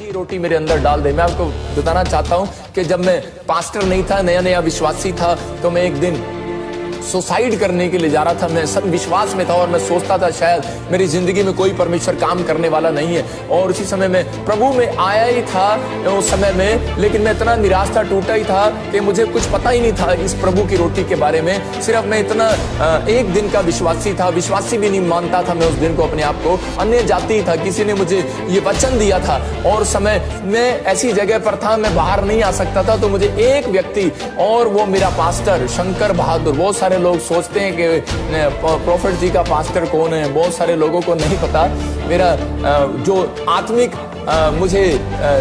ये रोटी मेरे अंदर डाल दे। मैं आपको बताना चाहता हूं कि जब मैं पास्टर नहीं था, नया नया विश्वासी था, तो मैं एक दिन सुसाइड करने के लिए जा रहा था। मैं सब विश्वास में था और मैं सोचता था शायद मेरी जिंदगी में कोई परमेश्वर काम करने वाला नहीं है। और उसी समय में प्रभु में आया ही था उस समय में, लेकिन मैं इतना निराश था, टूटा ही था कि मुझे कुछ पता ही नहीं था इस प्रभु की रोटी के बारे में। सिर्फ मैं इतना एक दिन का विश्वासी था, विश्वासी भी नहीं मानता था मैं उस दिन को, अपने आप को अन्य जाति था। किसी ने मुझे ये वचन दिया था और समय मैं ऐसी जगह पर था, मैं बाहर नहीं आ सकता था। तो मुझे एक व्यक्ति, और वो मेरा पास्टर शंकर बहादुर। बहुत सारे लोग सोचते हैं कि प्रॉफिट जी का पास्टर कौन है, बहुत सारे लोगों को नहीं पता। मेरा जो आत्मिक मुझे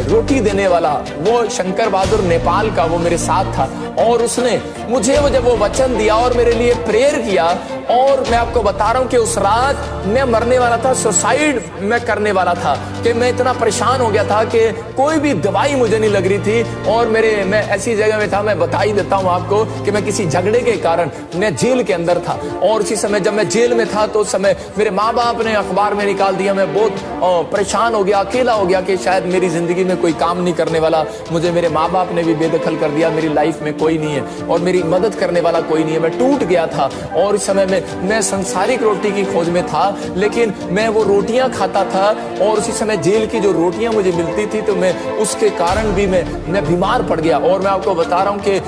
रोटी देने वाला वो शंकर बहादुर नेपाल का, वो मेरे साथ था। और उसने मुझे जब वो वचन दिया और मेरे लिए प्रेयर किया, और मैं आपको बता रहा हूं कि उस रात मैं मरने वाला था, सुसाइड मैं करने वाला था, कि मैं इतना परेशान हो गया था कि कोई भी दवाई मुझे नहीं लग रही थी। और मैं ऐसी जगह में था, मैं बता ही देता हूं आपको कि मैं किसी झगड़े के कारण मैं जेल के अंदर था। और उसी समय जब मैं जेल में था तो उस समय मेरे माँ बाप ने अखबार में निकाल दिया। मैं बहुत परेशान हो गया, अकेला हो गया कि शायद मेरी जिंदगी में कोई काम नहीं करने वाला। मुझे मेरे माँ बाप ने भी बेदखल कर दिया, मेरी लाइफ में कोई नहीं है और मेरी मदद करने वाला कोई नहीं है। मैं टूट गया था और इस समय में मैं संसारिक रोटी की खोज में था, लेकिन मैं वो रोटियां खाता था। और उसी समय जेल की जो रोटियां मुझे मिलती थी, तो मैं उसके कारण भी मैं बीमार पड़ गया। और मैं आपको बता रहा हूं कि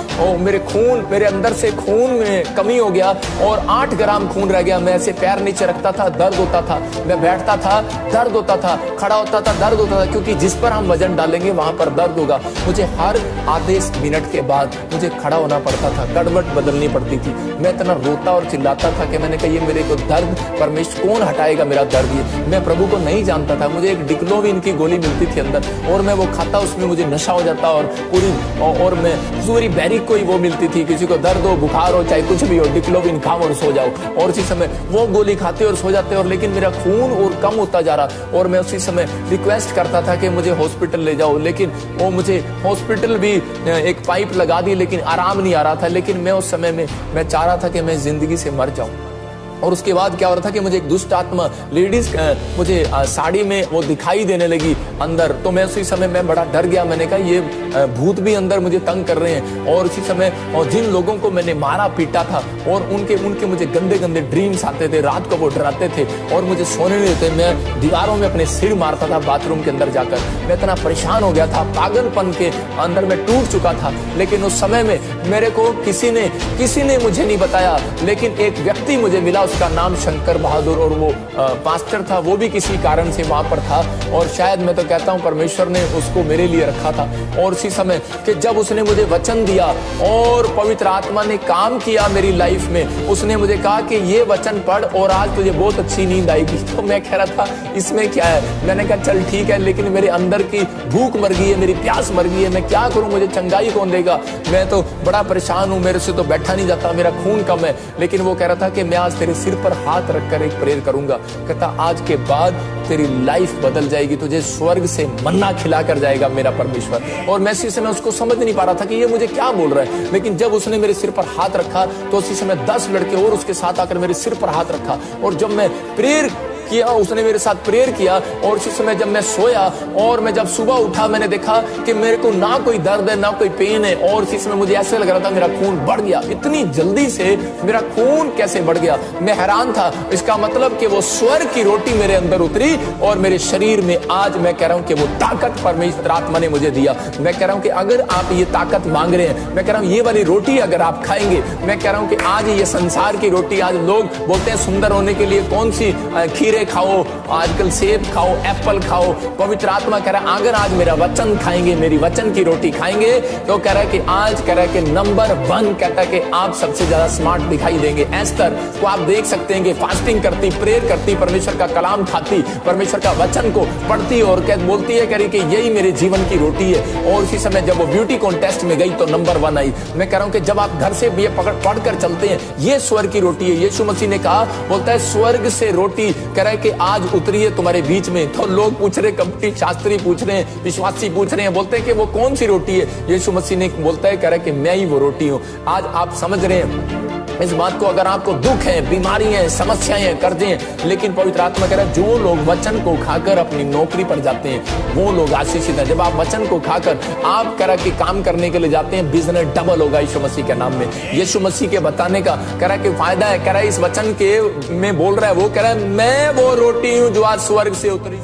मेरे अंदर से खून में कमी हो गया और 8 ग्राम खून रह गया। मैं ऐसे पैर नीचे रखता था, दर्द होता था, मैं बैठता था, दर्द होता था, खड़ा होता था, दर्द होता था, क्योंकि जिस पर हम वजन डालेंगे वहां पर दर्द होगा। मुझे हर आधे मिनट के बाद मुझे खड़ा होना पड़ता था, कड़वट बदलनी पड़ती थी। मैं इतना रोता और चिल्लाता था कि मैंने कहा ये मेरे को दर्द परमेश्वर कौन हटाएगा मेरा दर्द। ये मैं प्रभु को नहीं जानता था। मुझे एक डिक्लोविन की गोली मिलती थी अंदर और मैं वो खाता, उसमें मुझे नशा हो जाता और पूरी, और मैं पूरी बैरिक को ही वो मिलती थी। किसी को दर्द हो, बुखार हो, चाहे कुछ भी हो, डिक्लोविन खाओ और सो जाओ। और उसी समय वो गोली खाते और सो जाते, और लेकिन मेरा खून और कम होता जा रहा। और मैं उसी समय रिक्वेस्ट करता था कि मुझे हॉस्पिटल ले जाओ, लेकिन वो मुझे हॉस्पिटल भी एक पाइप लगा दी, लेकिन आराम नहीं आ रहा था। लेकिन मैं उस समय में मैं चाह रहा था कि मैं जिंदगी से मर जाऊं। और उसके बाद क्या हो रहा था कि मुझे एक दुष्ट आत्मा लेडीज मुझे साड़ी में वो दिखाई देने लगी अंदर। तो मैं उसी समय मैं बड़ा डर गया। मैंने कहा ये भूत भी अंदर मुझे तंग कर रहे हैं। और उसी समय और जिन लोगों को मैंने मारा पीटा था और उनके मुझे गंदे गंदे ड्रीम्स आते थे, रात को वो डराते थे और मुझे सोने नहीं देते। मैं दीवारों में अपने सिर मारता था बाथरूम के अंदर जाकर। मैं इतना परेशान हो गया था, पागलपन के अंदर मैं टूट चुका था। लेकिन उस समय में मेरे को किसी ने मुझे नहीं बताया, लेकिन एक व्यक्ति मुझे मिला, उसका नाम शंकर बहादुर, और वो पास्टर था। वो भी किसी कारण से वहां पर था और शायद मैं तो कहता हूं परमेश्वर ने उसको मेरे लिए रखा था। और उसी समय कि जब उसने मुझे वचन दिया और पवित्र आत्मा ने काम किया मेरी लाइफ में, उसने मुझे कहा कि ये वचन पढ़ और आज तुझे बहुत अच्छी नींद आएगी। तो मैं कह रहा था इसमें क्या है। मैंने कहा चल ठीक है, लेकिन मेरे अंदर की भूख मर गई है, मेरी प्यास मर गई है, मैं क्या करूं, मुझे चंगाई कौन देगा। मैं तो बड़ा परेशान हूं, मेरे से तो बैठा नहीं जाता, मेरा खून कम है। लेकिन वो कह रहा था कि मैं आज तेरे सिर पर हाथ रखकर एक प्रेयर करूंगा। कहता आज के बाद तेरी लाइफ बदल जाएगी, तुझे स्वर्ग से मन्ना खिला कर जाएगा मेरा परमेश्वर। और मैं इसी समय उसको समझ नहीं पा रहा था कि ये मुझे क्या बोल रहा है। लेकिन जब उसने मेरे सिर पर हाथ रखा तो उसी समय 10 लड़के और उसके साथ आकर मेरे सिर पर हाथ रखा। और जब मैं प्रेयर किया, उसने मेरे साथ प्रेयर किया। और उसी समय जब मैं सोया और मैं जब सुबह उठा, मैंने देखा कि मेरे को ना कोई दर्द है ना कोई पेन है। और इसी समय मुझे ऐसे लग रहा था मेरा खून बढ़ गया। इतनी जल्दी से मेरा खून कैसे बढ़ गया, मैं हैरान था। इसका मतलब कि वो स्वर्ग की रोटी मेरे अंदर उतरी और मेरे शरीर में आज मैं कह रहा हूं कि वो ताकत परमेश्वर आत्मा ने मुझे दिया। मैं कह रहा हूं कि अगर आप ये ताकत मांग रहे हैं, मैं कह रहा हूं ये वाली रोटी अगर आप खाएंगे, मैं कह रहा हूं कि आज ये संसार की रोटी, आज लोग बोलते हैं सुंदर होने के लिए कौन सी खीर खाओ, आजकल सेब खाओ, एप्पल खाओ। पवित्र आत्मा कह रहा है अगर आज मेरा वचन खाएंगे, मेरी वचन की रोटी खाएंगे, तो कह रहा है कि आज कह रहा है कि नंबर 1 कहता है कि आप सबसे ज्यादा स्मार्ट दिखाई देंगे। एस्तर को आप देख सकते हैं कि फास्टिंग करती, प्रेयर करती, परमेश्वर का कलाम खाती, परमेश्वर का वचन को पढ़ती और बोलती है कह रही कि यही मेरे जीवन की रोटी है। और उसी समय जब वो ब्यूटी कॉन्टेस्ट में गई तो नंबर 1 आई। मैं कह रहा हूं कि जब आप घर से ये पढ़कर चलते हैं, ये स्वर्ग की रोटी है। यीशु मसीह ने कहा, बोलता है स्वर्ग से रोटी कह रहा है कि आज उतरी है तुम्हारे बीच में। तो लोग पूछ रहे, कपटी शास्त्री पूछ रहे हैं, विश्वासी पूछ रहे हैं, बोलते हैं कि वो कौन सी रोटी है। यीशु मसीह ने बोलता है, कह रहा है कि मैं ही वो रोटी हूं। आज आप समझ रहे हैं इस बात को, अगर आपको दुख है, बीमारी है, समस्याएं हैं, कर्जे हैं, लेकिन पवित्र आत्मा कह रहा है जो लोग वचन को खाकर अपनी नौकरी पर जाते हैं वो लोग आशीषित हैं। जब आप वचन को खाकर आप कह रहा कि काम करने के लिए जाते हैं, बिजनेस डबल होगा यीशु मसीह के नाम में। यीशु मसीह के बताने का कह रहा कि फायदा है। कह रहा है इस वचन के में बोल रहा है, वो कह रहा है मैं वो रोटी हूं जो आज स्वर्ग से उतरी।